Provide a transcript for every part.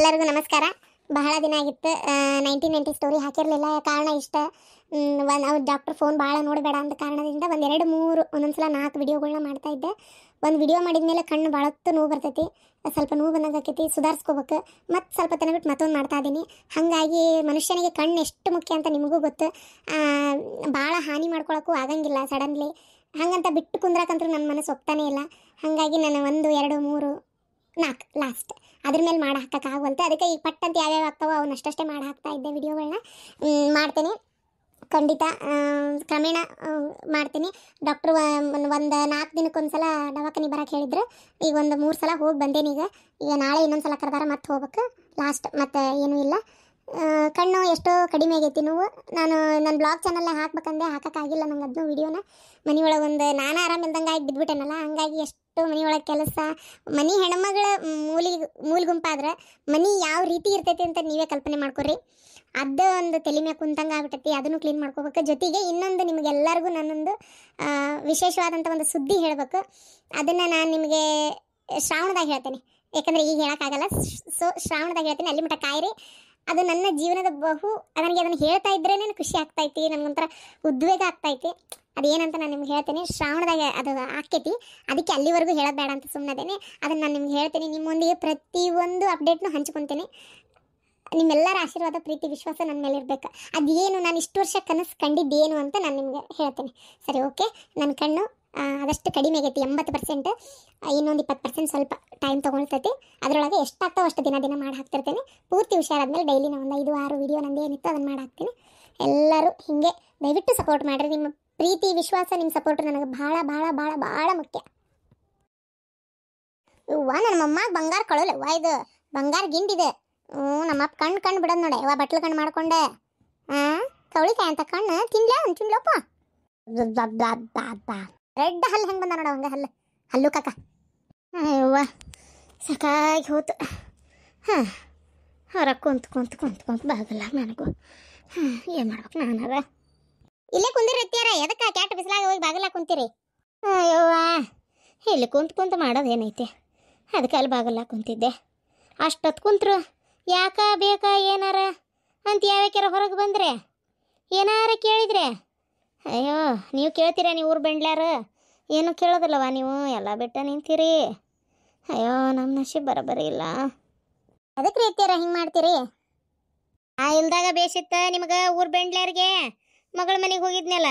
ಎಲ್ಲರಿಗೂ ನಮಸ್ಕಾರ. ಬಹಳ ದಿನ ಆಗಿತ್ತು 1990 ಸ್ಟೋರಿ ಹಾಕಿರಲಿಲ್ಲ. ಕಾರಣ ಇಷ್ಟ, ಅವ್ರು ಡಾಕ್ಟರ್ ಫೋನ್ ಭಾಳ ನೋಡಬೇಡ ಅಂತ ಕಾರಣದಿಂದ ಒಂದು 2-3 ಒಂದೊಂದ್ಸಲ 4 ವಿಡಿಯೋಗಳನ್ನ ಮಾಡ್ತಾ ಇದ್ದೆ. ಒಂದು ವಿಡಿಯೋ ಮಾಡಿದ ಮೇಲೆ ಕಣ್ಣು ಭಾಳತ್ತು ನೋವು ಬರ್ತೈತಿ, ಸ್ವಲ್ಪ ನೋವು ಬಂದಾಗೈತಿ, ಸುಧಾರಿಸ್ಕೋಬೇಕು. ಮತ್ತು ಸ್ವಲ್ಪ ತನ ಬಿಟ್ಟು ಮತ್ತೊಂದು ಮಾಡ್ತಾ ಇದ್ದೀನಿ. ಹಾಗಾಗಿ ಮನುಷ್ಯನಿಗೆ ಕಣ್ಣು ಎಷ್ಟು ಮುಖ್ಯ ಅಂತ ನಿಮಗೂ ಗೊತ್ತು. ಭಾಳ ಹಾನಿ ಮಾಡ್ಕೊಳಕ್ಕೂ ಆಗಂಗಿಲ್ಲ ಸಡನ್ಲಿ. ಹಾಗಂತ ಬಿಟ್ಟು ಕುಂದ್ರಾಕಂತೂ ನನ್ನ ಮನಸ್ಸು ಒಪ್ತಾನೇ ಇಲ್ಲ. ಹಾಗಾಗಿ ನಾನು 1, 2, 3, 4 ಲಾಸ್ಟ್ ಅದ್ರ ಮೇಲೆ ಮಾಡಿ ಹಾಕೋಕ್ಕಾಗವಲ್ತೆ. ಅದಕ್ಕೆ ಈಗ ಪಟ್ಟಂತ ಯಾವ್ಯಾವ ಆಗ್ತಾವೋ ಅವನ್ನಷ್ಟೇ ಮಾಡಿ ಹಾಕ್ತಾ ಇದ್ದೆ. ವಿಡಿಯೋಗಳನ್ನ ಮಾಡ್ತೀನಿ ಖಂಡಿತ, ಕ್ರಮೇಣ ಮಾಡ್ತೀನಿ. ಡಾಕ್ಟ್ರು ಒಂದು 4 ದಿನಕ್ಕೊಂದ್ಸಲ ದವಾಖಾನೆ ಬರೋಕೆ ಹೇಳಿದ್ರು. ಈಗ ಒಂದು 3 ಸಲ ಹೋಗಿ ಬಂದೇನಿ. ಈಗ ನಾಳೆ ಇನ್ನೊಂದು ಸಲ ಕರೆದಾರ ಮತ್ತೆ ಹೋಗ್ಬೇಕು ಲಾಸ್ಟ್. ಮತ್ತು ಏನೂ ಇಲ್ಲ. ಕಣ್ಣು ಎಷ್ಟೋ ಕಡಿಮೆ ಆಗೈತಿ ನೋವು. ನಾನು ನನ್ನ ಬ್ಲಾಗ್ ಚಾನಲ್ನ ಹಾಕ್ಬೇಕಂದೆ, ಹಾಕೋಕ್ಕಾಗಿಲ್ಲ ನಂಗೆ ಅದನ್ನು ವಿಡಿಯೋನ. ಮನೆಯೊಳಗೆ ನಾನು ಆರಾಮಿಲ್ದಂಗೆ ಆಗಿ ಬಿದ್ದುಬಿಟ್ಟೆನಲ್ಲ. ಹಂಗಾಗಿ ಎಷ್ಟು ಮನೆಯೊಳಗೆ ಕೆಲಸ, ಮನೆ ಹೆಣ್ಮಗಳ ಮೂಲ ಗುಂಪಾದ್ರೆ ಮನೆ ಯಾವ ರೀತಿ ಇರ್ತೈತಿ ಅಂತ ನೀವೇ ಕಲ್ಪನೆ ಮಾಡ್ಕೊರಿ. ಅದು ಒಂದು ತಲೆ ಮ್ಯಾಗ ಕುಂತಂಗೆ ಆಗ್ಬಿಟ್ಟೈತಿ. ಅದನ್ನು ಕ್ಲೀನ್ ಮಾಡ್ಕೋಬೇಕು. ಜೊತೆಗೆ ಇನ್ನೊಂದು ನಿಮಗೆಲ್ಲರಿಗೂ ನಾನೊಂದು ವಿಶೇಷವಾದಂಥ ಒಂದು ಸುದ್ದಿ ಹೇಳಬೇಕು. ಅದನ್ನು ನಾನು ನಿಮಗೆ ಶ್ರಾವಣದಾಗ ಹೇಳ್ತೇನೆ, ಯಾಕಂದರೆ ಈಗ ಹೇಳೋಕ್ಕಾಗಲ್ಲ. ಸೊ ಶ್ರಾವಣದಾಗ ಹೇಳ್ತೀನಿ, ಅಲ್ಲಿ ಮಟ್ಟ ಕಾಯಿರಿ. ಅದು ನನ್ನ ಜೀವನದ ನನಗೆ ಅದನ್ನು ಹೇಳ್ತಾ ಇದ್ರೇ ಖುಷಿ ಆಗ್ತೈತಿ, ನನಗೊಂಥರ ಉದ್ವೇಗ ಆಗ್ತೈತಿ. ಅದೇನಂತ ನಾನು ನಿಮ್ಗೆ ಹೇಳ್ತೀನಿ. ಶ್ರಾವಣದಾಗ ಅದು ಆಕ್ಕೈತಿ, ಅದಕ್ಕೆ ಅಲ್ಲಿವರೆಗೂ ಹೇಳೋದು ಬೇಡ ಅಂತ ಸುಮ್ಮನದೇನೆ. ಅದನ್ನು ನಾನು ನಿಮ್ಗೆ ಹೇಳ್ತೀನಿ. ನಿಮ್ಮೊಂದಿಗೆ ಪ್ರತಿಯೊಂದು ಅಪ್ಡೇಟ್ನು ಹಂಚ್ಕೊತೀನಿ. ನಿಮ್ಮೆಲ್ಲರ ಆಶೀರ್ವಾದ, ಪ್ರೀತಿ, ವಿಶ್ವಾಸ ನನ್ನ ಮೇಲೆ ಇರಬೇಕು. ಅದೇನು ನಾನು ಇಷ್ಟು ವರ್ಷ ಕನಸು ಕಂಡಿದ್ದೇನು ಅಂತ ನಾನು ನಿಮಗೆ ಹೇಳ್ತೀನಿ. ಸರಿ, ಓಕೆ. ನನ್ನ ಕಣ್ಣು ಅದಷ್ಟು ಕಡಿಮೆ ಆಗೈತಿ, 80%. ಇನ್ನೊಂದು 20% ಸ್ವಲ್ಪ ಟೈಮ್ ತೊಗೊಳ್ತೈತಿ. ಅದರೊಳಗೆ ಎಷ್ಟಾಗ್ತಾವೋ ಅಷ್ಟು ದಿನ ಮಾಡಿ ಹಾಕ್ತಿರ್ತೇನೆ. ಪೂರ್ತಿ ಹುಷಾರಾದ್ಮೇಲೆ ಡೈಲಿ ನಾನು 1 5-6 ವಿಡಿಯೋ ನಂದು ಏನಿತ್ತು ಅದನ್ನು ಮಾಡಿ ಹಾಕ್ತೀನಿ. ಎಲ್ಲರೂ ಹೀಗೆ ದಯವಿಟ್ಟು ಸಪೋರ್ಟ್ ಮಾಡಿರಿ. ನಿಮ್ಮ ಪ್ರೀತಿ, ವಿಶ್ವಾಸ, ನಿಮ್ಮ ಸಪೋರ್ಟ್ ನನಗೆ ಭಾಳ ಭಾಳ ಭಾಳ ಭಾಳ ಮುಖ್ಯ. ನನ್ನ ಮಮ್ಮಗೆ ಬಂಗಾರ ಕಳೋಲ್ಲ. ಇದು ಬಂಗಾರ ಗಿಂಡಿದೆ. ನಮ್ಮಪ್ಪ ಕಣ್ಣು ಬಿಡೋದು ನೋಡಿ. ಬಟ್ಲು ಕಣ್ಣು ಮಾಡ್ಕೊಂಡೆ. ಕವಳಿಕಾಯಿ ಅಂತ ಕಣ್ಣು ತಿನ್ಲಪ್ಪ. ರೆಡ್ ಹಲ್ಲು ಹೆಂಗೆ ಬಂದ ನೋಡ, ಹಂಗೆ ಹಲ್ಲು ಕಾಕ. ಅವ್ವ ಸಾಕಾಗಿ ಹೋತು. ಹೊರ ಕುಂತು ಬಾಗಲ್ಲ ನನಗೂ. ಏನು ಮಾಡ್ಬೇಕು ನಾನಾರ? ಇಲ್ಲೇ ಕುಂದಿರಿ ಎತ್ತಿಯಾರ. ಎದಕ್ಕೆ ಕ್ಯಾಟ್ ಬಿಸಿಲಾಗ ಹೋಗಿ ಬಾಗಲ್ಲ ಕುಂತೀರಿ? ಅಯ್ಯವ್ವ, ಇಲ್ಲಿ ಕುಂತು ಮಾಡೋದು ಏನೈತಿ? ಅದಕ್ಕೆ ಅಲ್ಲಿ ಬಾಗಲ್ಲ ಕುಂತಿದ್ದೆ. ಅಷ್ಟೊತ್ತು ಕುಂತ್ರು ಯಾಕ ಬೇಕಾ ಏನಾರ ಅಂತ ಯಾವ್ಯಾಕ್ಯಾರ ಹೊರಗೆ ಬಂದ್ರೆ ಏನಾರ ಕೇಳಿದ್ರೆ, ಅಯ್ಯೋ ನೀವು ಕೇಳ್ತೀರ, ನೀವು ಊರು ಬೆಂಡ್ಲಾರ ಏನು ಕೇಳೋದಿಲ್ಲವ ನೀವು, ಎಲ್ಲ ಬಿಟ್ಟು ನಿಂತೀರಿ. ಅಯ್ಯೋ ನಮ್ಮ ನಶೀಬ್ ಬರೋಬ್ಬರಿ ಇಲ್ಲ. ಅದಕ್ಕೆ ರೀತಿಯಾರ ಹಿಂಗೆ ಮಾಡ್ತೀರಿ? ಇಲ್ದಾಗ ಬೇಸಿತ್ತ ನಿಮಗೆ. ಊರು ಬೆಂಡ್ಲಾರಿಗೆ ಮಗಳ ಮನೆಗೆ ಹೋಗಿದ್ನಲ್ಲ,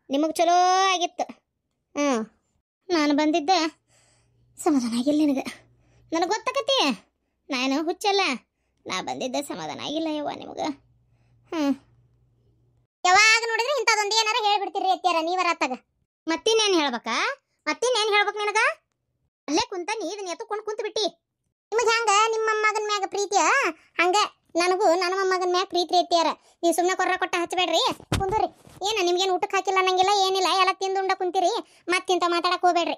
ನಿಮಗೆ ಚಲೋ ಆಗಿತ್ತು. ನಾನು ಬಂದಿದ್ದೆ ಸಮಾಧಾನ ಆಗಿಲ್ಲ ನಿನಗೆ. ನನಗೆ ಗೊತ್ತಾಕತಿ, ನಾನು ಹುಚ್ಚಲ್ಲ. ನಾ ಬಂದಿದ್ದೆ ಸಮಾಧಾನ ಆಗಿಲ್ಲ ಯವ್ವ ನಿಮಗೆ. ಯಾವಾಗ ನೋಡಿದ್ರೆ ಇಂಥದ್ದೊಂದು ಏನಾರ ಹೇಳ್ಬಿಡ್ತೀರಿ ಅತ್ಯಾರ ನೀವರಾತಾಗ. ಮತ್ತಿನ್ನೇನು ಹೇಳ್ಬೇಕಾ? ಮತ್ತಿನ್ನೇನು ಹೇಳ್ಬೇಕು ನಿನಗ? ಅಲ್ಲೇ ಕುಂತ ನೀದನ್ನ ಎತ್ತುಕೊಂಡು ಕುಂತು ಬಿಟ್ಟಿ. ನಿಮಗೆ ಹಂಗ ನಿಮ್ಮ ಮೊಮ್ಮಗನ ಮ್ಯಾಗ ಪ್ರೀತಿಯ ಹಂಗೆ ನನಗೂ ನನ್ನ ಮೊಮ್ಮಗನ ಮ್ಯಾಗ ಪ್ರೀತಿ ಅತ್ಯಾರ. ನೀವು ಸುಮ್ಮನೆ ಕೊಟ್ಟ ಹಚ್ಚಬೇಡ್ರಿ, ಕುಂದ್ರಿ. ಏನು ನಿಮ್ಗೇನು ಊಟಕ್ಕೆ ಹಾಕಿಲ್ಲ ಅನ್ನಂಗಿಲ್ಲ, ಏನಿಲ್ಲ, ಎಲ್ಲ ತಿಂದುಂಡ ಕುಂತೀರಿ. ಮತ್ತಿಂತ ಮಾತಾಡಕ್ಕೆ ಹೋಗ್ಬೇಡ್ರಿ.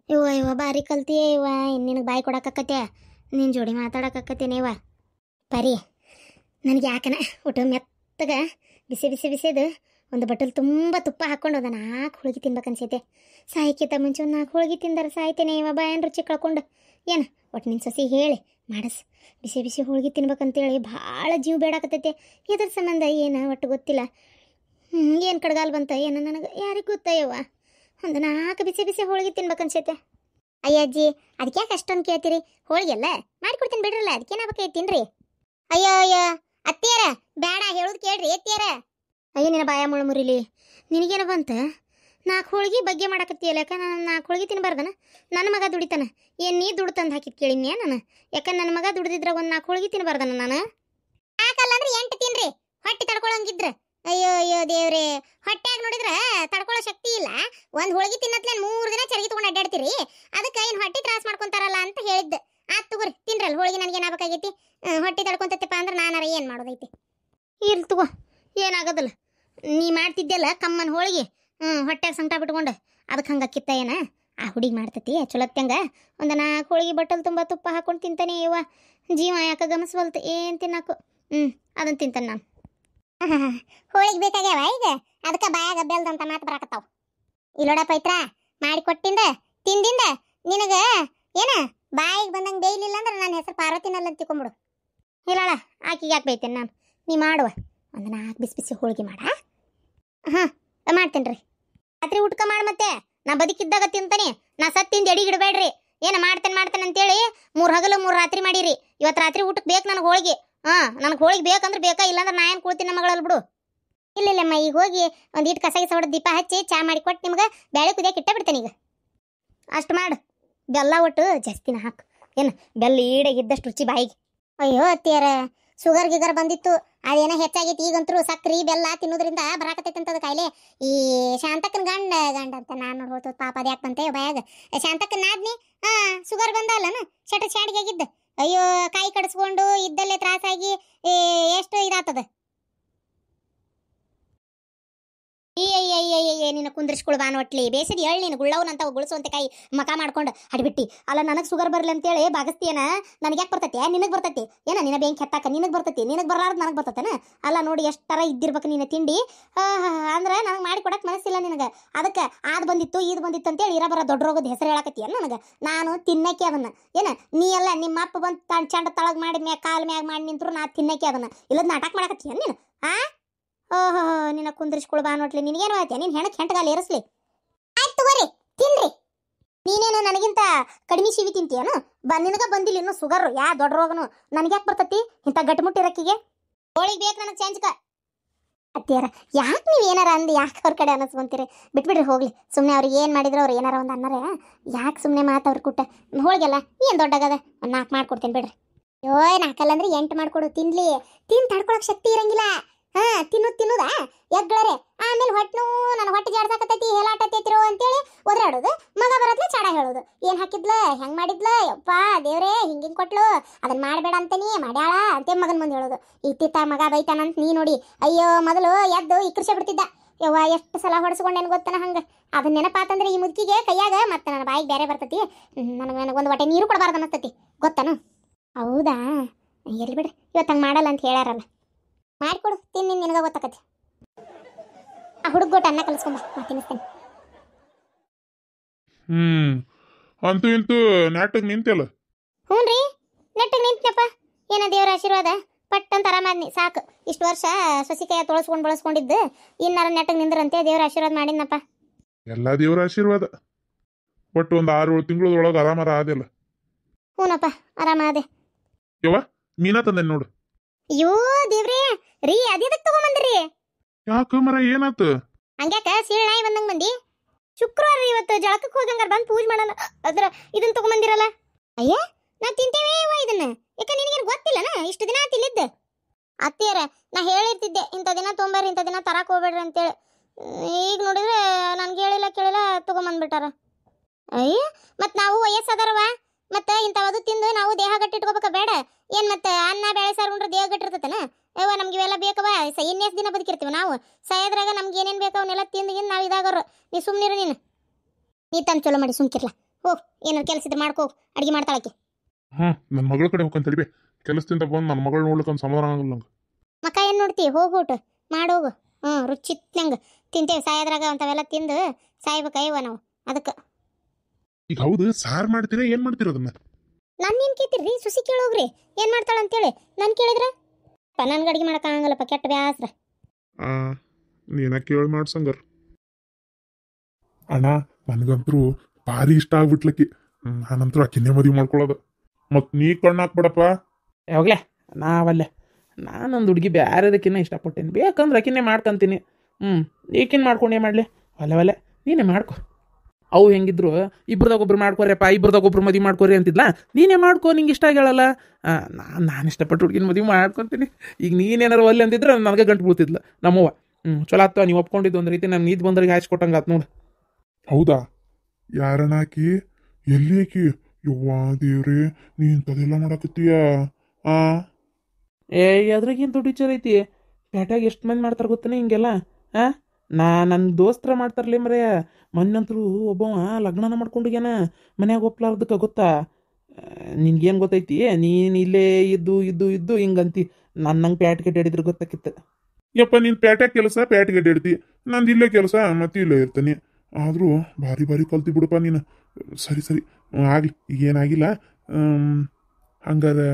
ಇವ ಬಾರಿ ಕಲ್ತಿಯೇ ಇವ. ನಿನಗೆ ಬಾಯಿ ಕೊಡಕ್ಕತ್ತೆ, ನಿನ್ನ ಜೋಡಿ ಮಾತಾಡಕ್ಕತ್ತೇನೆ ಇವ. ಪರಿ ನನಗೆ ಯಾಕನ ಊಟ ಮೆತ್ತಗ ಬಿಸಿದು ಒಂದು ಬಟ್ಟಲು ತುಂಬ ತುಪ್ಪ ಹಾಕ್ಕೊಂಡು ಒಂದು 4 ಹೋಳಿಗೆ ತಿನ್ಬೇಕನ್ಸೈತೆ. ಸಾಯಕ್ಕಿಂತ ಮುಂಚೆ ಒಂದು 4 ಹೋಳಿಗೆ ತಿಂದರೆ ಸಾಯ್ತೇನೆ ಇವ. ಬಾಯನ್ ರುಚಿ ಕಳ್ಕೊಂಡು. ಏನು ಒಟ್ಟು ನಿನ್ನ ಸೊಸಿ ಹೇಳಿ ಮಾಡಸ್ ಬಿಸಿ ಹೋಳಿಗೆ ತಿನ್ಬೇಕಂತೇಳಿ ಭಾಳ ಜೀವ ಬೇಡಾಕತ್ತೈತೆ. ಇದ್ರ ಸಂಬಂಧ ಏನು ಒಟ್ಟು ಗೊತ್ತಿಲ್ಲ. ಏನು ಕಡ್ಗಾಲ್ ಬಂತ ಏನು ನನಗೆ ಯಾರಿಗೆ ಗೊತ್ತಾಯವ್ವ. ಒಂದು 4 ಬಿಸಿ ಹೋಳಿಗೆ ತಿನ್ಬೇಕನ್ಸೈತೆ. ಅಯ್ಯಜ್ಜಿ, ಅದಕ್ಕೆ ಯಾಕೆ ಅಷ್ಟೊಂದು ಕೇಳ್ತೀರಿ? ಹೋಳಿಗೆಲ್ಲ ಮಾಡಿಕೊಡ್ತೀನಿ ಬಿಡ್ರಲ್ಲ, ಅದಕ್ಕೇನಾಗಬೇಕು ತಿನ್ರಿ. ಅಯ್ಯೋ ಅತ್ತಿಯಾರ ಬೇಡ, ಹೇಳೋದು ಕೇಳ್ರಿ ಅತ್ತಿಯಾರ. ಅಯ್ಯೋ ನಿನ್ನ ಬಾಯ ಮುರಿಲಿ. ನಿನಗೇನ ಬಂತ? 4 ಹೋಳಿಗೆ ಬಗ್ಗೆ ಮಾಡಕತ್ತೀಯಲ್ಲ. ಯಾಕೆ ನಾನು 4 ಹೋಳಿಗೆ ತಿನ್ಬಾರ್ದನ? ನನ್ನ ಮಗ ದುಡಿತಾನ. ಏನು ನೀ ದುಡ್ಡು ತಂದು ಹಾಕಿದ್ ಕೇಳಿನ್ಯಾ ನಾನು? ಯಾಕಂದ್ರೆ ನನ್ನ ಮಗ ದುಡ್ದಿದ್ರೆ ಒಂದು 4 ಹೋಳಿಗೆ ತಿನ್ಬಾರ್ದನ ನಾನು? ಯಾಕಲ್ಲ ಅಂದ್ರೆ 8 ತಿನ್ರಿ, ಹೊಟ್ಟೆ ತಡ್ಕೊಳಂಗಿದ್ರ. ಅಯ್ಯೋ ದೇವ್ರೆ, ಹೊಟ್ಟೆಯಾಗ ನೋಡಿದ್ರೆ ತಡ್ಕೊಳ್ಳೋ ಶಕ್ತಿ ಇಲ್ಲ. ಒಂದು ಹೋಳಿಗೆ ತಿನ್ನತ್ಲೆ 3 ದಿನ ಚರಗಿ ತೊಗೊಂಡು ಅಡ್ಡಾಡ್ತೀರಿ. ಅದಕ್ಕೆ ಏನು ಹೊಟ್ಟೆ ತ್ರಾಸ ಮಾಡ್ಕೊಂತಾರಲ್ಲ ಅಂತ ಹೇಳಿದ್ದೆ. ಆತ್ ತಗೋರಿ, ತಿನ್ರಲ್ಲ ಹೋಳಿಗೆ. ನನಗೇನಾಗಬೇಕಾಗೈತಿ? ಹೊಟ್ಟೆ ತಡ್ಕೊಂತೈತಪ್ಪ ಅಂದ್ರೆ ನಾನಾರ ಏನು ಮಾಡೋದೈತಿ? ಇರ್ಲಿ ತಗೋ, ಏನಾಗೋದಿಲ್ಲ. ನೀ ಮಾಡ್ತಿದ್ದೆಲ್ಲ ಕಮ್ಮನ ಹೋಳಿಗೆ, ಹೊಟ್ಟೆಗೆ ಸಂಕಟ ಬಿಟ್ಕೊಂಡು ಅದಕ್ಕೆ ಹಂಗೆ ಕಿತ್ತ ಏನ ಆ ಹುಡುಗಿ ಮಾಡ್ತೈತಿ ಚಲೋತ್ತಂಗ. ಒಂದು 4 ಹೋಳಿಗೆ ಬಟ್ಟಲು ತುಂಬ ತುಪ್ಪ ಹಾಕೊಂಡು ತಿಂತಾನೆ ಇವ. ಜೀವ ಯಾಕೆ ಗಮನಿಸ್ಬಲ್ತು ಏನು ತಿನ್ನಕ್ಕು. ಅದನ್ನು ತಿಂತಾನೆ ನಾನು. ಹೋಳಿಗೆ ಬೇಕಾಗ್ಯಾವ ಈಗ, ಅದಕ್ಕೆ ಬಾಯಾಗ ಬೆಲ್ದಂತ ಮಾತು ಬರಾಕತ್ತಾವ. ಇಲ್ಲೋಡ ಪೈತ್ರ, ಮಾಡಿ ಕೊಟ್ಟಿಂದ ತಿಂದಿಂದ ನಿನಗೆ ಏನ ಬಾಯಿಗೆ ಬಂದಂಗೆ ಬೇಯಲಿಲ್ಲ ಅಂದ್ರೆ ನನ್ನ ಹೆಸರು ಪಾರ್ವತಿನಲ್ಲ ತಿಳ್ಕೊಂಬಿಡು. ಇಲ್ಲಳ ಆಕಿಗೆ ಯಾಕೆ ಬೈತೇನೆ ನಾನು. ನೀ ಮಾಡುವ ಒಂದು 4 ಬಿಸಿ ಬಿಸಿ ಹೋಳಿಗೆ ಮಾಡ. ಹಾಂ ಮಾಡ್ತೇನೆ ರೀ. ರಾತ್ರಿ ಊಟಕ ಮಾಡಿ ಮತ್ತೆ ನಾ ಬದುಕಿದ್ದಾಗ ತಿಂತಾನೆ. ನಾ ಸತ್ತಿಂದ ಎಡಿಗಿಡಬೇಡ್ರಿ. ಏನು ಮಾಡ್ತೇನೆ ಅಂತೇಳಿ 3 ಹಗಲು 3 ರಾತ್ರಿ ಮಾಡಿರಿ. ಇವತ್ತು ರಾತ್ರಿ ಊಟಕ್ಕೆ ಬೇಕು ನನಗೆ ಹೋಳಿಗೆ. ನನಗೆ ಹೋಳಿಗೆ ಬೇಕಂದ್ರೆ ಬೇಕಾ, ಇಲ್ಲಾಂದ್ರೆ ನಾ ಏನು ಕೂಳ್ತೀನಿ ನಮ್ಮ ಮಗಳಲ್ಲಿ ಬಿಡು. ಇಲ್ಲಿಲ್ಲಮ್ಮ, ಈಗ ಹೋಗಿ ಒಂದು ಇಟ್ಟು ಕಸ ಹೊಡೆದು ದೀಪ ಹಚ್ಚಿ ಚಾ ಮಾಡಿ ಕೊಟ್ಟು ನಿಮ್ಗೆ ಬೇಳೆ ಕುದಿಯಕ್ಕೆ ಇಟ್ಟ ಬಿಡ್ತೇನೆ. ಈಗ ಅಷ್ಟು ಮಾಡು. ಬೆಲ್ಲ ಒಟ್ಟು ಜಾಸ್ತಿನ ಹಾಕು. ಏನು ಬೆಲ್ಲ ಈಡಾಗಿದ್ದಷ್ಟು ರುಚಿ ಬಾಯಿಗೆ. ಅಯ್ಯೋ ಅತ್ತಿಯಾರ, ಶುಗರ್ ಗಿಗರ್ ಬಂದಿತ್ತು, ಅದೇನೋ ಹೆಚ್ಚಾಗೈತಿ. ಈಗಂತರೂ ಸಕ್ರಿ ಬೆಲ್ಲ ತಿನ್ನೋದ್ರಿಂದ ಬರಾಕತೈತೆ ಅಂತದ ಕಾಯಿಲೆ. ಈ ಶಾಂತಕ್ಕನ ಗಂಡ ಅಂತ ನಾನು ಹೋಗ್ತದ ಪಾಪ. ಅದು ಯಾಕೆ ಬಂತೆ ಬಾಯಾಗ? ಶಾಂತಕ್ಕನ ನಾದ್ನಿ ಶುಗರ್ ಬಂದಲ್ಲನ ಶಾಡಿಗೆ ಆಗಿದ್ದ. ಅಯ್ಯೋ ಕಾಯಿ ಕಡಿಸ್ಕೊಂಡು ಇದ್ದಲ್ಲೇ ತ್ರಾಸಾಗಿ ಎಷ್ಟು ಇದಾಗ್ತದ. ನಿನ್ನ ಕುಂದ್ರಿಸ್ಕೊಳ್ ಬಾನ್ ಒಟ್ಲಿ ಬೇಸಿದ ಹೇಳಿ. ನೀನು ಗುಳ್ಳವನಂತ ಗುಳಿಸುವಂತೆ ಕಾಯಿ ಮಕ ಮಾಡ್ಕೊಂಡು ಅಡ್ಬಿಟ್ಟಿ. ಅಲ್ಲ ನನಗೆ ಶುಗರ್ ಬರಲಿ ಅಂತೇಳಿ ಬಾಗಸ್ತೀಯನ. ನನಗೆ ಯಾಕೆ ಬರ್ತೈತಿ? ನಿನಗೆ ಬರ್ತೈತಿ ಏನ? ನಿನ್ನ ಬೆಂಕಿ ಹತ್ತಾಕ ನಿನಗೆ ಬರ್ತೈತಿ. ನಿನಗೆ ಬರಲಾರ್ದು ನನಗೆ ಬರ್ತತನ? ಅಲ್ಲ ನೋಡಿ ಎಷ್ಟರ ಇದ್ದಿರ್ಬೇಕು ನಿನ್ನ ತಿಂಡಿ. ಅಂದ್ರೆ ನನಗೆ ಮಾಡಿ ಕೊಡಕ್ಕೆ ಮನಸ್ಸಿಲ್ಲ ನಿನಗೆ. ಅದಕ್ಕೆ ಅದು ಬಂದಿತ್ತು ಇದು ಬಂದಿತ್ತು ಅಂತೇಳಿ ಇರಬರ ದೊಡ್ಡ ರೋಗದ ಹೆಸರು ಹೇಳಕತ್ತೀಯ ನನಗೆ. ನಾನು ತಿನ್ನಕ್ಕೆ ಅದನ್ನ. ಏನ ನೀ ಎಲ್ಲ ನಿಮ್ಮ ಅಪ್ಪ ಬಂದು ಚಂಡ ತಳಗ ಮಾಡಿ ಕಾಲು ಮ್ಯಾಗ ಮಾಡಿ ನಿಂತರು ನಾ ತಿನ್ನಕ್ಕೆ ಅದನ್ನ. ಇಲ್ಲದ ನಾಟಕ ಮಾಡಕತ್ತೀಯ ನೀನು. ಓಹೋ ನಿನ್ನ ಕುಂದ್ರಿಸ್ಕೊಳ್ ಬಾ ನೋಟ್ಲಿ. ನಿನಗೇನು ಆಯ್ತಾ? ನೀನು ಹೆಣಕ್ಕೆ ಹೆಂಟಗಾಲ ಏರಿಸ್ಲಿ. ಆಯ್ತು ತಗೋರಿ ತಿನ್ರಿ. ನೀನೇನು ನನಗಿಂತ ಕಡಿಮೆ ಶಿವಿ ತಿಂತೀಯನು? ನಿನಗ ಬಂದಿಲ್ಲ ಇನ್ನು ಶುಗರ್. ಯಾ ದೊಡ್ಡ ರೋಗನು ನನಗೆ ಯಾಕೆ ಬರ್ತತಿ ಇಂಥ ಗಟ್ಟಿಮುಟ್ಟಿರಕ್ಕಿಗೆ? ಹೋಳಿಗೆ ಬೇಕು ನನಗೆ ಚೇಂಜ್ಕ. ಅತ್ತಿಯಾರ ಯಾಕೆ ನೀವು ಏನಾರ ಅಂದು ಯಾಕೆ ಅವ್ರ ಕಡೆ ಅನ್ನಿಸ್ಕೊಂತೀರಿ? ಬಿಟ್ಬಿಡ್ರಿ ಹೋಗ್ಲಿ. ಸುಮ್ಮನೆ ಅವ್ರಿಗೆ ಏನು ಮಾಡಿದ್ರು ಅವ್ರು ಏನಾರ ಒಂದು ಅನ್ನರೇ. ಯಾಕೆ ಸುಮ್ಮನೆ ಮಾತು ಅವ್ರ ಕುಟ್ಟ. ಹೋಳಿಗೆಲ್ಲ ಏನು ದೊಡ್ಡಾಗದ, ಒಂದು 4 ಮಾಡ್ಕೊಡ್ತೀನಿ ಬಿಡ್ರಿ. ಅಯ್ಯೋ 4 ಅಲ್ಲಂದ್ರೆ 8 ಮಾಡ್ಕೊಡು. ತಿನ್ಲಿ. ತಡ್ಕೊಳಕ್ ಶಕ್ತಿ ಇರಂಗಿಲ್ಲ. ತಿನ್ನುದಾ ಎಗ್ಗಳರೆ. ಆಮೇಲೆ ಹೊಟ್ಟೆನೂ ನನ್ನ ಹೊಟ್ಟೆ ಜಾಡ್ಸಾಕತ್ತೈತಿ ಹೇಳಾಟತ್ತೈತಿರೋ ಅಂತೇಳಿ ಒದ್ರಾಡೋದು. ಮಗ ಬರೋದ್ಲೆ ಚಾಡ ಹೇಳೋದು. ಏನು ಹಾಕಿದ್ಲ ಹೆಂಗೆ ಮಾಡಿದ್ಲ ಯಪ್ಪ ದೇವ್ರೇ ಹಿಂಗಿಂಗೆ ಕೊಟ್ಲು ಅದನ್ನ ಮಾಡಬೇಡ ಅಂತಾನೆ ಮಾಡ್ಯಾಳ ಅಂತ ಮಗನ ಮುಂದೆ ಹೇಳೋದು. ಇತ್ತಿತ್ತ ಮಗ ಬೈತಾನಂತ ನೀ ನೋಡಿ ಅಯ್ಯೋ ಮೊದಲು ಎದ್ದು ಇಕ್ಕರ್ಸೆ ಬಿಡ್ತಿದ್ದ. ಯವ್ವ ಎಷ್ಟು ಸಲ ಹೊಡೆಸ್ಕೊಂಡೇನು ಗೊತ್ತನ ಹಂಗೆ. ಅದನ್ನ ನೆನಪಾತಂದ್ರೆ ಈ ಮುದುಕಿಗೆ ಕೈಯಾಗ ಮತ್ತೆ ನನ್ನ ಬಾಯಿಗೆ ಬೇರೆ ಬರ್ತೈತಿ. ನನಗೊಂದು ಹೊಟ್ಟೆ ನೀರು ಕೊಡಬಾರ್ದು ಅನ್ನಿಸ್ತೈತಿ ಗೊತ್ತನು? ಹೌದಾ ಎಲ್ಲಿ ಬಿಡ್ರಿ, ಇವತ್ತು ಹಂಗೆ ಮಾಡಲ್ಲ ಅಂತ ಹೇಳ್ಯಾರಲ್ಲ. ಮಾಡಿಕೊಡು ತಿನ್ನಿ, ನಿನಗ ಗೊತ್ತಾಕತಿ. ಆ ಹುಡುಗೋಟ ಅನ್ನ ಕಲಿಸ್ಕೊಂಬ ತಿನ್ನಿಸ್ತೇನೆ. ಅಂತೂ ಇಂತೂ ನಾಟಕ ನಿಂತಲ್ಲ. ಹ್ಞೂ ರೀ ನೆಟ್ಟಿಗೆ ನಿಂತನಪ್ಪ. ಏನ ದೇವ್ರ ಆಶೀರ್ವಾದ ಪಟ್ ಅಂತ ಆರಾಮಾದ್ನಿ. ಸಾಕು ಇಷ್ಟು ವರ್ಷ ಸೊಸಿಕಾಯ ತೊಳಸ್ಕೊಂಡು ಬಳಸ್ಕೊಂಡಿದ್ದು ಇನ್ನಾರ ನೆಟ್ಟಿಗೆ ನಿಂದ್ರಂತೆ ದೇವ್ರ ಆಶೀರ್ವಾದ ಮಾಡಿದ್ನಪ್ಪ. ಎಲ್ಲ ದೇವ್ರ ಆಶೀರ್ವಾದ. ಒಟ್ಟು ಒಂದು 6-7 ತಿಂಗಳೊಳಗೆ ಆರಾಮಾರ ಆದಿಲ್ಲ. ಹ್ಞೂನಪ್ಪ ಆರಾಮಾದೆ. ಯವ್ವ ಮೀನಾ ತಂದೆ ನೋಡು. ಅಯ್ಯೋ ದೇವ್ರೇ ರೀ ಅದೇದಕ್ಕೆ ತಗೊಂಬಂದ್ರಿ? ಯಾಕ ಮರ ಏನಾತು? ಹಂಗ್ಯಾಕ ಸೀಳ್ ನಾಯಿ ಬಂದಂಗ ಬಂದಿ? ಶುಕ್ರವಾರ ಇವತ್ತು ಜಳಕಕ್ಕೆ ಹೋಗಂಗಾರ ಬಂದು ಪೂಜೆ ಮಾಡೋಣ ಅದ್ರ ಇದನ್ನ ತಗೊಂಬಂದಿರಲ್ಲ. ಅಯ್ಯ ನಾ ತಿಂತೇವೆ ಇದನ್ನ. ಯಾಕ ನಿನಗೇನು ಗೊತ್ತಿಲ್ಲನ ಇಷ್ಟು ದಿನ ತಿಲ್ಲಿದ್ದ? ಅತ್ತಿಯರ ನಾ ಹೇಳಿರ್ತಿದ್ದೆ ಇಂಥ ದಿನ ತೊಂಬರ್ರಿ ಇಂಥ ದಿನ ತರಕ್ ಹೋಗ್ಬೇಡ್ರಿ ಅಂತೇಳಿ. ಈಗ ನೋಡಿದ್ರೆ ನನ್ಗೆ ಹೇಳಿಲ್ಲ ಕೇಳಿಲ್ಲ ತಗೊಂಬಂದ್ಬಿಟ್ಟಾರ. ಅಯ್ಯ ಮತ್ ನಾವು ವಯಸ್ಸದಾರವ ಮತ್ತೆ ಇಂಥವದು ತಿಂದು ನಾವು ದೇಹ ಗಟ್ಟಿಟ್ಕೋಬೇಕ ಬೇಡ ಏನ್? ಮತ್ತೆ ಅನ್ನ ಬೇಳೆ ಸಾರು ಉಂಡ್ರೆ ದೇಹ ಗಟ್ಟಿರ್ತತನ? ಯವ್ವ ನಮ್ಗೆ ಇವೆಲ್ಲ ಬೇಕವ. ಇನ್ನೆಷ್ಟು ದಿನ ಬದುಕಿರ್ತೀವಿ ನಾವು? ಸಾಯದ್ರಾಗ ನಮ್ಗೆ ಏನೇನು ಬೇಕು ಅವನ್ನೆಲ್ಲ ತಿಂದಿಗಿಂದ ನಾವು ಇದಾಗೋರು. ನೀ ಸುಮ್ಮನಿರು. ನೀ ತಂದು ಚಲೋ ಮಾಡಿ ಸುಮ್ಕಿರ್ಲ. ಹೋಗ್ ಏನಾರು ಕೆಲಸ ಇದ್ರೆ ಮಾಡ್ಕೋ. ಅಡುಗೆ ಮಾಡ್ತಾಳಕ್ಕೆ. ನನ್ನ ಮಗಳ ಕಡೆ ಹೋಗ್ಕೊಂತ ತಡಿಬೆ. ಕೆಲಸದಿಂದ ಬಂದು ನನ್ನ ಮಗಳು ನೋಡ್ಲಿಕ್ಕೆ ಒಂದು ಸಮಾಧಾನ ಆಗಲ್ಲ ನಂಗೆ. ಮಕ್ಕ ಏನು ನೋಡ್ತಿ? ಹೋಗ್ಬಿಟ್ಟು ಮಾಡೋಗು. ರುಚಿತ್ನಂಗೆ ತಿಂತೇವೆ. ಸಾಯದ್ರಾಗ ಅಂಥವೆಲ್ಲ ತಿಂದು ಸಾಯ್ಬೇಕಯ್ಯವ ನಾವು. ಅದಕ್ಕೆ ಈಗ ಹೌದು ಸಾರು ಮಾಡ್ತೀರಾ ಏನು ಮಾಡ್ತೀರ ಅದನ್ನ? ನಾನು ಏನು ಕೇಳ್ತೀರಿ? ಸುಸಿ ಕೇಳೋಗ್ರಿ ಏನು ಮಾಡ್ತಾಳ ಅಂತೇಳಿ. ನಾನು ಕೇಳಿದ್ರೆ ನನ್ಗೆ ಅಡುಗೆ ಮಾಡೋಕ್ಕಾಗಲ್ಲಪ್ಪ, ಕೆಟ್ಟ ಬ್ಯಾಸ್ರ. ನೀನ ಕೇಳಿ ಮಾಡ್ಸಂಗಾರ. ಅಣ್ಣ ನನಗಂತರೂ ಭಾರಿ ಇಷ್ಟ ಆಗ್ಬಿಟ್ಲಕ್ಕಿ. ನಾನಂತರೂ ಆಕಿನ್ನೇ ಮದುವೆ ಮಾಡ್ಕೊಳ್ಳೋದು. ಮತ್ತು ನೀ ಕಣ್ಣು ಹಾಕ್ಬಿಡಪ್ಪ. ಯಾವಾಗಲೇ ನಾವಲ್ಲೇ ನಾನೊಂದು ಹುಡುಗಿ ಬೇರೆದಕ್ಕಿನ್ನ ಇಷ್ಟಪಟ್ಟೇನಿ. ಬೇಕಂದ್ರೆ ಆಕಿನ್ನೇ ಮಾಡ್ಕೊಂತೀನಿ. ಏಕಿನ್ ಮಾಡ್ಕೊಂಡೇ ಮಾಡಲಿ? ಒಲ್ಲೆ ನೀನೇ ಮಾಡ್ಕೊ. ಅವು ಹೆಂಗಿದ್ರು ಇಬ್ರದಾಗೊಬ್ರು ಮಾಡ್ಕೋರಿಯಪ್ಪ, ಇಬ್ರದಾಗೊಬ್ರು ಮದುವೆ ಮಾಡ್ಕೋರಿ ಅಂತಿದ್ಲ. ನೀನೇ ಮಾಡ್ಕೊ, ನಿಂಗೆ ಇಷ್ಟ ಆಗ್ಯಾಳಲ್ಲ. ನಾನು ಇಷ್ಟಪಟ್ಟು ಹುಡುಗಿನ ಮದುವೆ ಮಾಡ್ಕೊತೀನಿ. ಈಗ ನೀನೇನಾರು ಒಲ್ಲೆ ಅಂತಿದ್ರೆ ನನಗೆ ಗಂಟು ಬೀಳ್ತಿದ್ಲ ನಮ್ಮವ್ವ. ಚಲೋ ಆತ ನೀವು ಒಪ್ಕೊಂಡಿದ್ದು ಒಂದು ರೀತಿ ನಾನು ನೀತಿ ಬಂದವ್ರಿಗೆ ಹಾಯ್ಸ್ಕೊಟ್ಟಂಗೆ ಆತು ನೋಡು. ಹೌದಾ? ಯಾರಣ್ಣ ಆಕಿ? ಎಲ್ಲಿ ಆಕಿ? ಯವ್ವಾ ದೇವ್ರೇ ನೀ ಇಂಥದೆಲ್ಲ ಮಾಡಕತ್ತೀಯ? ಅದ್ರಾಗೇನು ದೊಡ್ಡ ವಿಚಾರ ಐತಿ? ಪೇಟ್ಯಾಗ ಎಷ್ಟು ಮಂದಿ ಮಾಡ್ತಾರೆ ಗೊತ್ತಾನೆ ಹಿಂಗೆಲ್ಲ. ನನ್ನ ದೋಸ್ತರ ಮಾಡ್ತಾರಲ್ಲ ಮರೇ. ಮೊನ್ನಂತರೂ ಒಬ್ಬವ ಲಗ್ನನ ಮಾಡ್ಕೊಂಡೋಗ್ಯಾನ ಮನ್ಯಾಗ ಒಪ್ಲಾರ್ದಕ್ಕೆ. ಗೊತ್ತಾ ನಿನ್ಗೇನು ಗೊತ್ತೈತಿ? ನೀನು ಇಲ್ಲೇ ಇದ್ದು ಹಿಂಗಂತಿ. ನನ್ನಂಗೆ ಪ್ಯಾಟ್ ಗಡ್ಡೆ ಹಿಡಿದ್ರೆ ಗೊತ್ತಾಕಿತ್ತು. ಯಪ್ಪ ನೀನು ಪ್ಯಾಟ್ಯಾಗ ಕೆಲಸ ಪ್ಯಾಟ್ ಗಡ್ಡೆ ಹಿಡ್ತಿ, ನಂದು ಇಲ್ಲೇ ಕೆಲಸ ಮತ್ತೆ ಇಲ್ಲೇ ಇರ್ತಾನೆ. ಆದರೂ ಭಾರಿ ಕಲ್ತಿ ಬಿಡಪ್ಪ ನೀನು. ಸರಿ ಆಗಲಿ, ಈಗೇನಾಗಿಲ್ಲ. ಹಂಗಾರೆ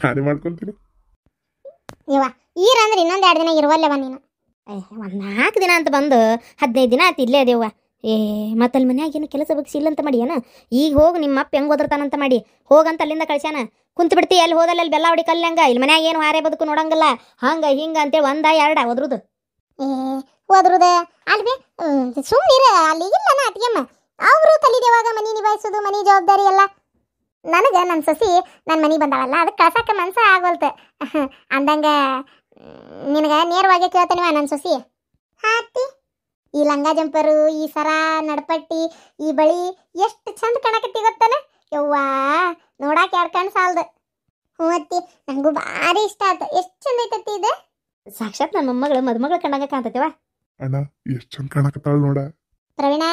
ನಾನೇ ಮಾಡ್ಕೊಂತೀನಿ. ಇವ ಈರಂದ್ರೆ ಇನ್ನೊಂದು 2 ದಿನ ಇರುವಲ್ಲವ ನೀನು. ಒಂದು 4 ದಿನ ಅಂತ ಬಂದು 15 ದಿನ ಆಯ್ತು ಇಲ್ಲೇ ಅದೇವ್ವ. ಮತ್ತಲ್ಲಿ ಮನ್ಯಾಗ ಏನು ಕೆಲಸ ಬಗ್ಸಿಲ್ಲ ಅಂತ ಮಾಡಿ ಏನ? ಈಗ ಹೋಗಿ ನಿಮ್ಮ ಅಪ್ಪ ಹೆಂಗೆ ಓದಿರ್ತಾನಂತ ಮಾಡಿ ಹೋಗಂತ ಅಲ್ಲಿಂದ ಕಳ್ಸ್ಯಾನ. ಕುಂತು ಬಿಡ್ತಿ ಅಲ್ಲಿ ಹೋದಲ್ಲಿ ಅಲ್ಲಿ ಬೆಲ್ಲ ಹೊಡಿ ಕಲ್ಲಂಗ ಇಲ್ಲಿ ಮನ್ಯಾಗ ಏನು ಹಾರೆ ಬದುಕು ನೋಡಂಗಿಲ್ಲ ಹಂಗೆ ಹಿಂಗೆ ಅಂತೇಳಿ 1 2 ಒದ್ರುದು. ಹೋದ್ರದ ಅಲ್ವೇ ಸುಮ್ಮನಿರ ಅಲ್ಲಿಗಿಲ್ಲನ ಅತ್ತಿಗೆಮ್ಮ. ಅವರು ಕಲಿದೇವಾಗ ಮನಿ ನಿಭಾಯಿಸೋದು ಮನಿ ಜವಾಬ್ದಾರಿ ಎಲ್ಲ. ನನಗೆ ನನ್ನ ಸೊಸಿ ನನ್ನ ಮನೆಗೆ ಬಂದಾಳಲ್ಲ ಅದಕ್ಕೆ ಕಳ್ಸಕ್ಕೆ ಮನ್ಸ ಆಗೋಲ್ತ ಅಂದಂಗ ನಿನಗೆ ನೇರವಾಗಿ ಕೇಳ್ತಾನಿವ ನನ್ನ ಸೊಸಿ. ಹಾತಿ ಈ ಲಂಗ ಜಂಪರು ಈ ಸರ ನಡಪಟ್ಟಿ ಈ ಬಳಿ ಎಷ್ಟು ಚಂದ ಕಾಣಕತ್ತಿ ಗೊತ್ತಾನ ಯವ್ವಾ. ನೋಡಾಕ 2 ಕಣ್ಣು ಸಾಲ್ದು. ಹ್ಞೂ ಅತ್ತಿ ನನಗೂ ಭಾರಿ ಇಷ್ಟ ಆಯ್ತು. ಎಷ್ಟು ಚಂದ ಐತತ್ತಿ ಇದು. ಸಾಕ್ಷಾತ್ ನನ್ನ ಮೊಮ್ಮಗಳು ಮದುಮಗಳು ಕಂಡಂಗ ಕಾಣ್ತೈತೆವ. ಅಣ್ಣ ಎಷ್ಟ್ ಚಂದ ಕಾಣಕತ್ತಾಳ ನೋಡ. ಪ್ರವೀಣ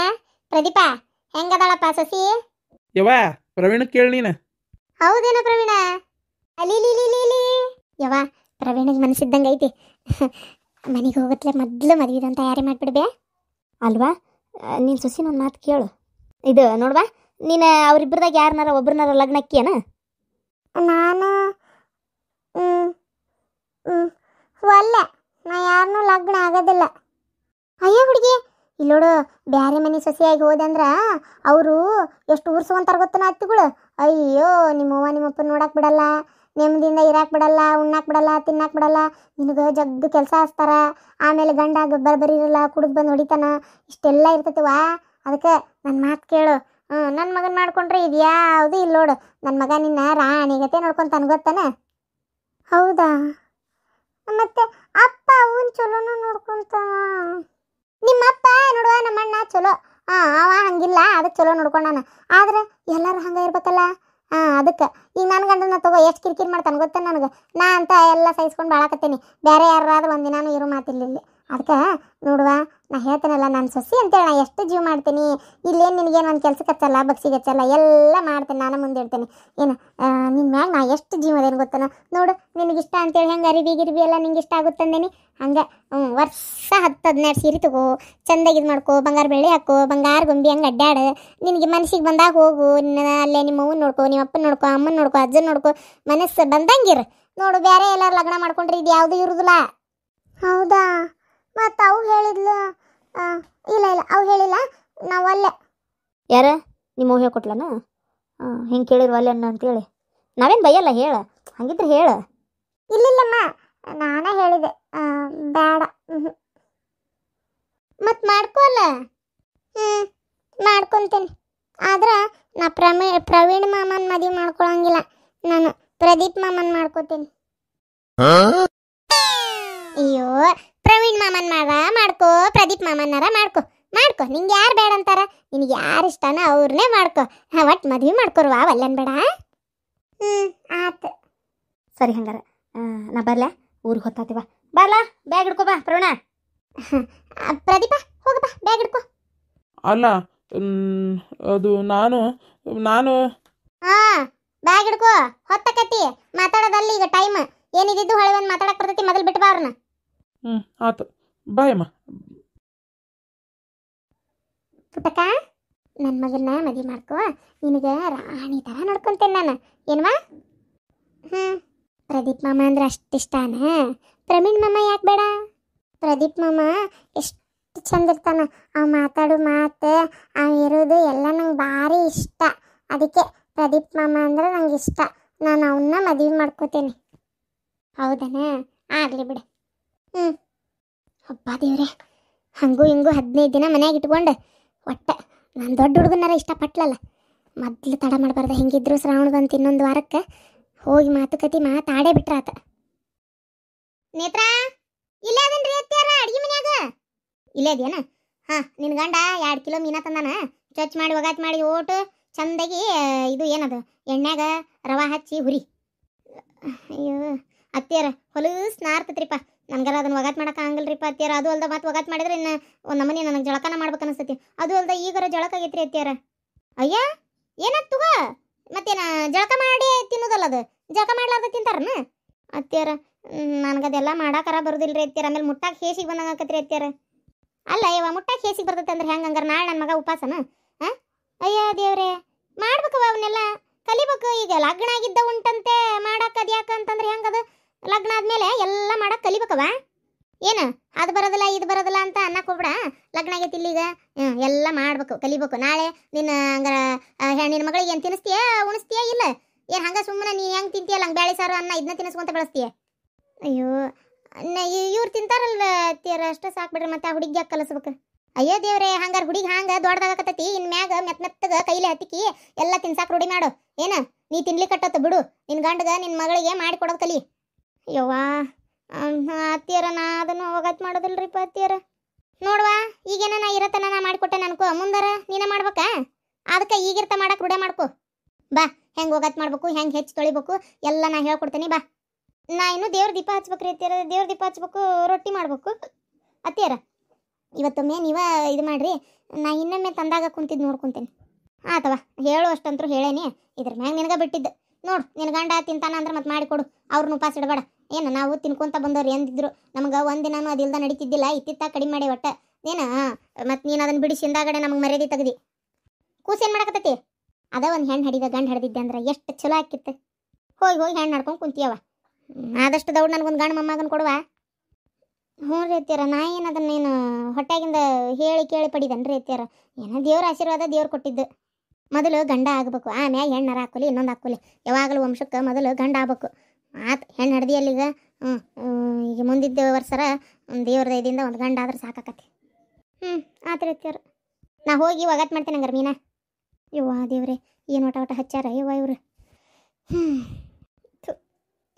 ಪ್ರದೀಪ ಹೆಂಗದಾಳಪ್ಪ ಸೊಸಿ? ಯವ್ವ ಪ್ರವೀಣ ಕೇಳಿ ನೀನು. ಹೌದೇನ ಪ್ರವೀಣ? ಅಲಿ ಯವ್ವ ಪ್ರವೀಣಿಗೆ ಮನಸ್ಸಿದ್ದಂಗೆ ಐತಿ. ಮನೆಗೆ ಹೋಗತ್ಲೆ ಮೊದಲು ಮದುವೆದಂತ ತಯಾರಿ ಮಾಡಿಬಿಡ್ಬೇ ಅಲ್ವಾ? ನೀನು ಸೊಸಿ ನನ್ನ ಮಾತು ಕೇಳು. ಇದು ನೋಡ್ವಾ ನೀನು ಅವರಿಬ್ಬರದಾಗ ಯಾರನ್ನಾರ ಒಬ್ರನ್ನಾರ ಲಗ್ನಕ್ಕಿಯನ? ನಾನು ಒಲ್ಲ ನಾ ಯಾರನ್ನೂ ಲಗ್ನ ಆಗೋದಿಲ್ಲ. ಅಯ್ಯೋ ಹುಡುಗಿ ಇಲ್ಲೋಡು ಬ್ಯಾರೆ ಮನೆ ಸೊಸೆಯಾಗಿ ಹೋದಂದ್ರ ಅವರು ಎಷ್ಟು ಉರ್ಸ್ಕೊಂತಾರ ಗೊತ್ತನ ಅತ್ತಿಗಳು. ಅಯ್ಯೋ ನಿಮ್ಮವ್ವ ನಿಮ್ಮಪ್ಪ ನೋಡಕ್ ಬಿಡಲ್ಲ, ನೆಮ್ಮದಿಯಿಂದ ಇರಾಕ್ ಬಿಡಲ್ಲ, ಉಣ್ಣಾಕ್ ಬಿಡಲ್ಲ, ತಿನ್ನಾಕ್ ಬಿಡಲ್ಲ. ನಿನಗೆ ಜಗ್ಗು ಕೆಲಸ ಹಚ್ತಾರ. ಆಮೇಲೆ ಗಂಡ ಬರಬರಿ ಇರಲ್ಲ, ಕುಡಿದು ಬಂದು ಹೊಡಿತಾನ. ಇಷ್ಟೆಲ್ಲ ಇರ್ತೈತಿವಾ. ಅದಕ್ಕೆ ನನ್ನ ಮಾತು ಕೇಳು. ನನ್ನ ಮಗನ ಮಾಡ್ಕೊಂಡ್ರೆ ಇದು ಯಾವುದು ಇಲ್ಲ ನೋಡು. ನನ್ನ ಮಗ ನಿನ್ನ ರಾಣಿಗತೆ ನೋಡ್ಕೊಂತಾನ ಗೊತ್ತಾನ? ಹೌದಾ? ಮತ್ತೆ ಅಪ್ಪ ಅವನ್ ಚಲೋನು ನೋಡ್ಕೊಂತಾನ. ನಿಮ್ಮಪ್ಪ ನೋಡುವ ನಮ್ಮಣ್ಣ ಚಲೋ. ಅವ ಹಂಗಿಲ್ಲ ಅದಕ್ಕೆ ಚಲೋ ನೋಡ್ಕೊಂಡಾನ. ಆದ್ರೆ ಎಲ್ಲರೂ ಹಂಗೆ ಇರ್ಬೇಕಲ್ಲ. ಅದಕ್ಕೆ ಈಗ ನನ್ನ ಗಂಡನ ತಗೋ ಎಷ್ಟು ಕಿರಿಕಿರಿ ಮಾಡ್ತಾನೆ ಗೊತ್ತ ನನಗೆ. ನಾ ಅಂತ ಎಲ್ಲ ಸಹಿಸ್ಕೊಂಡು ಬಾಳಕತ್ತೇನಿ. ಬೇರೆ ಯಾರಾದ್ರೂ ಒಂದಿನಾನು ಇರೋ ಮಾತಿಲ್ಲ ಇಲ್ಲಿ. ಅದಕ್ಕೆ ನೋಡುವ ನಾ ಹೇಳ್ತೇನಲ್ಲ ನಾನು ಸೊಸಿ ಅಂತೇಳಿ ನಾ ಎಷ್ಟು ಜೀವ ಮಾಡ್ತೀನಿ. ಇಲ್ಲೇನು ನಿನಗೇನು ಒಂದು ಕೆಲ್ಸಕ್ಕೆ ಹಚ್ಚಲ್ಲ ಬಗ್ಸಿಗೆ ಹಚ್ಚಲ್ಲ ಎಲ್ಲ ಮಾಡ್ತೇನೆ. ನಾನು ಮುಂದೆ ಇಡ್ತೇನೆ. ಏನು ನಿನ್ನ ಮ್ಯಾಗ ನಾ ಎಷ್ಟು ಜೀವ ಅದೇನು ಗೊತ್ತನ ನೋಡು. ನಿನಗಿಷ್ಟ ಅಂತೇಳಿ ಹೆಂಗೆ ಅರಿಬಿ ಗಿರಿಬಿ ಎಲ್ಲ ನಿಂಗೆ ಇಷ್ಟ ಆಗುತ್ತಂದೇನಿ ಹಂಗೆ. ವರ್ಷ 10-12 ಸೀರೆ ತಗೋ, ಚಂದಾಗಿ ಇದು ಮಾಡ್ಕೋ, ಬಂಗಾರ ಬೆಳ್ಳಿ ಹಾಕೋ, ಬಂಗಾರ ಗೊಂಬಿ ಹಂಗೆ ಅಡ್ಡಾಡು. ನಿನಗೆ ಮನಸ್ಸಿಗೆ ಬಂದಾಗ ಹೋಗು. ನಿನ್ನ ಅಲ್ಲೇ ನಿಮ್ಮ ಅವ್ವನ ನೋಡ್ಕೋ, ನಿಮ್ಮ ಅಪ್ಪನ ನೋಡ್ಕೋ, ಅಮ್ಮನ ನೋಡ್ಕೋ, ಅಜ್ಜನ ನೋಡ್ಕೋ. ಮನಸ್ಸು ಬಂದಂಗಿರು ನೋಡು. ಬೇರೆ ಎಲ್ಲರೂ ಲಗ್ನ ಮಾಡ್ಕೊಂಡ್ರೆ ಇದು ಯಾವುದೂ ಇರುದಿಲ್ಲ. ಹೌದಾ? ಮತ್ತು ಅವು ಹೇಳಿದ್ಲು? ಇಲ್ಲ ಅವು ಹೇಳಿಲ್ಲ. ನಾವಲ್ಲೇ. ಯಾರ ನಿಮ್ಮ ಹೇಳ್ಕೊಟ್ಲನ? ಹಿಂಗೆ ಕೇಳಿರು ಅಲ್ಲೇ ಅಂತೇಳಿ ನಾವೇನು ಬೈಯಲ್ಲ, ಹೇಳ ಹಂಗಿದ್ರೆ ಹೇಳ. ಇಲ್ಲಿಲ್ಲಮ್ಮ ನಾನೇ ಹೇಳಿದೆ ಬೇಡ. ಮತ್ತು ಮಾಡ್ಕೋಲ್ಲ. ಮಾಡ್ಕೊತೇನೆ. ಆದ್ರೆ ನಾ ಪ್ರವೀಣ್ ಮಾಮನ ಮದುವೆ ಮಾಡ್ಕೊಳಂಗಿಲ್ಲ. ನಾನು ಪ್ರದೀಪ್ ಮಾಮನ್ ಮಾಡ್ಕೋತೀನಿ. ಅಯ್ಯೋ ಪ್ರವೀಣ್ ಮಾಮನ್ ಮಾಡ್ಕೋ, ಪ್ರದೀಪ್ ಮಾಮನ್ನಾರ ಮಾಡ್ಕೋ. ನಿಂಗೆ ಯಾರು ಬೇಡ ಅಂತಾರ? ನಿನಗೆ ಯಾರು ಇಷ್ಟನ ಅವ್ರನ್ನೇ ಮಾಡ್ಕೋ. ಒಟ್ಟು ಮದುವೆ ಮಾಡ್ಕೊರುವ ಅಲ್ಲೇನು ಬೇಡ. ಆತು ಸರಿ ಹಂಗಾರ ನಾ ಬರ್ಲ, ಊರಿಗೆ ಹೊತ್ತಾತಿವ. ಬರ್ಲಾ ಬ್ಯಾಗ್ ಹಿಡ್ಕೊ ಬಾ ಪ್ರವೀಣ. ಪ್ರದೀಪ ಹೋಗಪ್ಪ ಬ್ಯಾಗ್ ಹಿಡ್ಕೊ. ಅಲ್ಲ ಅದು ನಾನು ಬ್ಯಾಗ್ ಹಿಡ್ಕೊ. ಹೊತ್ತಕತಿ ಮಾತಾಡೋದಲ್ಲಿ ಈಗ ಟೈಮ್ ಏನಿದ್ದು ಹೊಳೆ ಒಂದು ಮಾತಾಡಕ್ ಬರ್ತೈತಿ. ಮೊದಲು ಬಿಟ್ಟು ಬಾ ಅವ್ರನ್ನ. ಆತು ಬಾಯಮ್ಮ. ಪುಟ್ಟಕ್ಕ ನನ್ನ ಮಗನ್ನ ಮದುವೆ ಮಾಡ್ಕೋ. ನಿನಗೆ ರಾಣಿ ಥರ ನೋಡ್ಕೊಂತೇನೆ ನಾನು. ಏನ್ವಾ? ಪ್ರದೀಪ್ ಮಾಮ ಅಂದ್ರೆ ಅಷ್ಟಿಷ್ಟಾನ? ಪ್ರವೀಣ್ ಮಾಮ ಯಾಕೆ ಬೇಡ? ಪ್ರದೀಪ್ ಮಾಮ ಎಷ್ಟು ಚಂದ ಇರ್ತಾನ. ಅವ್ ಮಾತಾಡೋ ಮಾತು ಅವ್ ಇರೋದು ಎಲ್ಲ ನಂಗೆ ಭಾರಿ ಇಷ್ಟ. ಅದಕ್ಕೆ ಪ್ರದೀಪ್ ಮಾಮ ಅಂದ್ರೆ ನಂಗೆ ಇಷ್ಟ. ನಾನು ಅವನ್ನ ಮದುವೆ ಮಾಡ್ಕೋತೇನೆ. ಹೌದನ? ಆಗಲಿ ಬಿಡು. ಹಬ್ಬ ದೇವ್ರೆ, ಹಂಗೂ ಹಿಂಗೂ 15 ದಿನ ಮನ್ಯಾಗ ಇಟ್ಕೊಂಡು ಒಟ್ಟೆ ನಾನು ದೊಡ್ಡ ಹುಡುಗನಾರ ಇಷ್ಟಪಟ್ಲಲ್ಲ. ಮೊದಲು ತಡ ಮಾಡಬಾರ್ದು. ಹೆಂಗಿದ್ರು ಶ್ರಾವಣ ಬಂತು. ಇನ್ನೊಂದು ವಾರಕ್ಕೆ ಹೋಗಿ ಮಾತುಕತೆ ಮಾತಾಡೇ ಬಿಟ್ರಾತ. ನೇತ್ರ ಇಲ್ಲೇ ಅದನ್ರಿ ಅತ್ಯಾರ ಅಡ್ಗೆ ಮನ್ಯಾಗ? ಇಲ್ಲೇ ಅದೇನ? ನಿನ್ನ ಗಂಡ 2 ಕಿಲೋ ಮೀನಾ ತಂದಾನ. ಚೊಚ್ಚ ಮಾಡಿ ಒಗಾತ್ ಮಾಡಿ ಓಟು ಚಂದಾಗಿ ಇದು ಏನದು ಎಣ್ಣೆಗ ರವಾ ಹಚ್ಚಿ ಹುರಿ. ಅಯ್ಯೋ ಅತ್ಯಾರ ಹೊಲಸ್ ನಾರ್ತೈತ್ರಿಪ್ಪ. ನನಗರ ಅದನ್ನ ಒಗಾತ್ ಮಾಡಕ್ಕೆ ಆಗಲ್ರಿಪ್ಪ ಅತ್ಯಾರ. ಅದು ಅಲ್ದ ಮತ್ತೆ ಒಗಾತ್ ಮಾಡಿದ್ರೆ ಇನ್ನು ಒಂದು ನಮನಿ ನನಗೆ ಜಳಕನ ಮಾಡ್ಬೇಕು ಅನಿಸ್ತೈತಿ. ಅದು ಅಲ್ದ ಈಗರ ಜಳಕ ಆಗೈತ್ರಿ ಅತ್ಯಾರ. ಅಯ್ಯ ಏನಾಗ್ತುಗ ಮತ್ತೇನ ಜಳಕ ಮಾಡಿ ತಿನ್ನೋದಲ್ಲ ಅದು. ಜಳಕ ಮಾಡ್ಲಾರ್ದ ತಿಂತಾರನ ಅತ್ಯಾರ? ನನಗದೆಲ್ಲ ಮಾಡಾಕರ ಬರೋದಿಲ್ರಿ ಅತ್ಯಾರ. ಆಮೇಲೆ ಮುಟ್ಟಾಕ ಹೇಸಿಗೆ ಬಂದಂಗೆ ಆಕತ್ರಿ ಅತ್ಯಾರ. ಅಲ್ಲ ಯವ್ವ ಮುಟ್ಟಾಕ ಹೇಸಿಗೆ ಬರ್ತೈತೆ ಅಂದ್ರೆ ಹೆಂಗೆ? ಹಂಗಾರೆ ನಾಳೆ ನನ್ನ ಮಗ ಉಪವಾಸನ? ಅಯ್ಯ ದೇವ್ರೆ ಮಾಡ್ಬೇಕವ ಅವನ್ನೆಲ್ಲ. ಕಲಿಬೇಕು. ಈಗ ಲಗ್ನ ಆಗಿದ್ದ ಉಂಟಂತೆ ಮಾಡಕ್ಕೆ ಅದ್ಯಾಕ ಅಂತಂದ್ರೆ ಹೆಂಗದು? ಲಗ್ನ ಆದ್ಮೇಲೆ ಎಲ್ಲ ಮಾಡಕ್ಕೆ ಕಲಿಬೇಕವ. ಏನು ಅದು ಬರೋದಿಲ್ಲ ಇದು ಬರೋದಿಲ್ಲ ಅಂತ ಅನ್ನಕ್ಕೆ ಹೋಗ್ಬಿಡ. ಲಗ್ನ ಆಗೈತಿ ಇಲ್ಲೀಗ, ಎಲ್ಲ ಮಾಡ್ಬೇಕು, ಕಲಿಬೇಕು. ನಾಳೆ ನಿನ್ನ ಹಂಗಾರ ನಿನ್ನ ಮಗಳಿಗೆ ಏನು ತಿನ್ನಿಸ್ತೀಯ, ಉಣಿಸ್ತೀಯ? ಇಲ್ಲ ಏನು ಹಂಗೆ ಸುಮ್ಮನೆ ನೀನು ಹೆಂಗೆ ತಿಂತೀಯಲ್ಲ ಹಂಗೆ ಬೇಳೆ ಸಾರು ಅನ್ನ ಇದನ್ನ ತಿನ್ನಿಸ್ಕೊಂತ ಬೆಳೆಸ್ತೀಯ? ಅಯ್ಯೋ ಇವ್ರು ತಿಂತಾರಲ್ಲ ತೀರ ಅಷ್ಟೇ ಸಾಕು ಬಿಡ್ರಿ, ಮತ್ತೆ ಆ ಹುಡುಗಿ ಯಾಕೆ ಕಲಿಸ್ಬೇಕು? ಅಯ್ಯೋ ದೇವ್ರೆ, ಹಂಗಾರೆ ಹುಡುಗಿ ಹಂಗೆ ದೊಡ್ಡದಾಗತ್ತೈತಿ. ಇನ್ ಮ್ಯಾಗ ಮೆತ್ತಗೆ ಕೈಲಿ ಹತ್ತಿಕ್ಕಿ ಎಲ್ಲ ತಿನ್ಸಾಕ್ ರೂಢಿ ಮಾಡು. ಏನ ನೀ ತಿನ್ಲಿಕ್ಕಟ್ಟತ್ತ ಬಿಡು, ನಿನ್ನ ಗಂಡಗ ನಿನ್ನ ಮಗಳಿಗೆ ಮಾಡಿ ಕೊಡೋದು ಕಲಿ. ಯವ್ವಾ ಅತ್ತಿಯರ, ನಾ ಅದನ್ನು ಹೋಗತ್ ಮಾಡೋದಿಲ್ರಿಪ್ಪ ಅತ್ತಿಯರ. ನೋಡ್ವಾ ಈಗೇನ ನಾ ಇರತನ ನಾ ಮಾಡಿಕೊಟ್ಟೆ ಅನ್ಕೋ, ಮುಂದಾರ ನೀನ ಮಾಡ್ಬೇಕಾ? ಅದಕ್ಕೆ ಈಗಿರ್ತ ಮಾಡಕ್ಕೆ ರೂಢ ಮಾಡ್ಕೊ. ಬಾ ಹೆಂಗೆ ಹೋಗತ್ ಮಾಡ್ಬೇಕು, ಹೆಂಗೆ ಹೆಚ್ಚು ತೊಳಿಬೇಕು ಎಲ್ಲ ನಾ ಹೇಳ್ಕೊಡ್ತೀನಿ. ಬಾ ನಾ ಇನ್ನು ದೇವ್ರ ದೀಪ ಹಚ್ಬೇಕ್ರಿ ಅತ್ತಿಯರ, ದೇವ್ರ ದೀಪ ಹಚ್ಬೇಕು, ರೊಟ್ಟಿ ಮಾಡ್ಬೇಕು. ಅತ್ತಿಯರ ಇವತ್ತೊಮ್ಮೆ ನೀವ ಇದು ಮಾಡ್ರಿ, ನಾ ಇನ್ನೊಮ್ಮೆ ತಂದಾಗ ಕುಂತಿದ್ದು ನೋಡ್ಕೊಂತೇನೆ. ಆತವ ಹೇಳು ಅಷ್ಟಂತರೂ ಹೇಳೇನಿ. ಇದ್ರ ಮ್ಯಾಗ ನಿನಗೆ ಬಿಟ್ಟಿದ್ದು ನೋಡು. ನಿನ್ನ ಗಂಡ ತಿಂತಾನ ಅಂದ್ರೆ ಮತ್ತೆ ಮಾಡಿಕೊಡು, ಅವ್ರನ್ನ ಉಪವಾಸ ಇಡಬೇಡ. ಏನು ನಾವು ತಿನ್ಕೊಂತ ಬಂದವ್ರು ಎಂದಿದ್ರು, ನಮ್ಗೆ ಒಂದಿನಾನು ಅದಿಲ್ದ ನಡೀತಿದ್ದಿಲ್ಲ. ಇತ್ತಿತ್ತ ಕಡಿಮೆ ಮಾಡಿ ಒಟ್ಟ ಏನು ಮತ್ತು ನೀನು ಅದನ್ನು ಬಿಡಿಸಿ ಹಿಂದಾಗಡೆ ನಮಗೆ ಮರ್ಯಾದೆ ತೆಗ್ದಿ. ಕೂಸೇನು ಮಾಡಕತ್ತೈತಿ? ಅದ ಒಂದು ಹೆಣ್ಣು ಹಡಿದ ಗಂಡು ಹಡಿದಿದ್ದೆ ಅಂದ್ರೆ ಎಷ್ಟು ಚಲೋ ಆಕಿತ್ತು. ಹೋಗಿ ಹೋಗಿ ಹೆಣ್ಣು ನಡ್ಕೊಂಡು ಕುಂತಿಯವ. ಆದಷ್ಟು ದೌಡ್ ನನಗೊಂದು ಗಂಡು ಮೊಮ್ಮಗನ ಕೊಡುವ. ಹ್ಞೂ ರೀ ಅತ್ತಿಯರ, ನಾ ಏನು ಅದನ್ನೇನು ಹೊಟ್ಟೆಗಿಂದ ಹೇಳಿ ಕೇಳಿ ಪಡಿದನ್ರಿ ಅತ್ತಿಯರ. ಏನೋ ದೇವ್ರ ಆಶೀರ್ವಾದ ದೇವ್ರು ಕೊಟ್ಟಿದ್ದು. ಮೊದಲು ಗಂಡ ಆಗಬೇಕು, ಆಮ್ಯಾಗ ಹೆಣ್ಣರ ಹಾಕೋಲಿ ಇನ್ನೊಂದು ಹಾಕೋಲಿ. ಯಾವಾಗಲೂ ವಂಶಕ್ಕೆ ಮೊದಲು ಗಂಡ ಆಗ್ಬೇಕು. ಆತು ಹೆಣ್ಣು ಹಡ್ದಿ ಅಲ್ಲಿಗ. ಈಗ ಮುಂದಿದ್ದ ವರ್ಷರ ದೇವ್ರ ದಯದಿಂದ ಒಂದು ಗಂಡ ಆದ್ರೆ ಸಾಕಾಕತಿ. ಆತ್ರಿ ಅತ್ತಿಯರ, ನಾ ಹೋಗಿ ಒಗಟ್ ಮಾಡ್ತೇನೆ ಹಂಗಾರೆ ಮೀನಾ. ಯವ್ವ ದೇವ್ರೆ, ಏನು ಒಟ ಒಟ ಹಚ್ಚಾರ ಯವ್ವ ಇವ್ರು.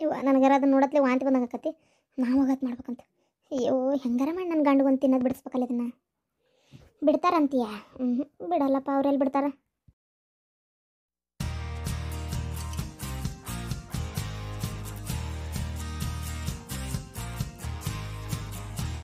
ಯವ್ವ ನನಗಾರ ಅದನ್ನ ನೋಡತ್ಲೆ ವಾಂತಿ ಬಂದಂಗಾಕತಿ. ನಾವು ಒಗಟ್ ಮಾಡ್ಬೇಕಂತ. ಅಯ್ಯೋ ಹೆಂಗಾರ ಮಾಡಿ ನನ್ನ ಗಂಡು ಒಂದು ತಿನ್ನೋದು ಬಿಡಿಸ್ಬೇಕಲ್ಲ ಇದನ್ನು. ಬಿಡ್ತಾರಂತೀಯ? ಬಿಡಲ್ಲಪ್ಪ, ಅವ್ರೆಲ್ಲಿ ಬಿಡ್ತಾರ?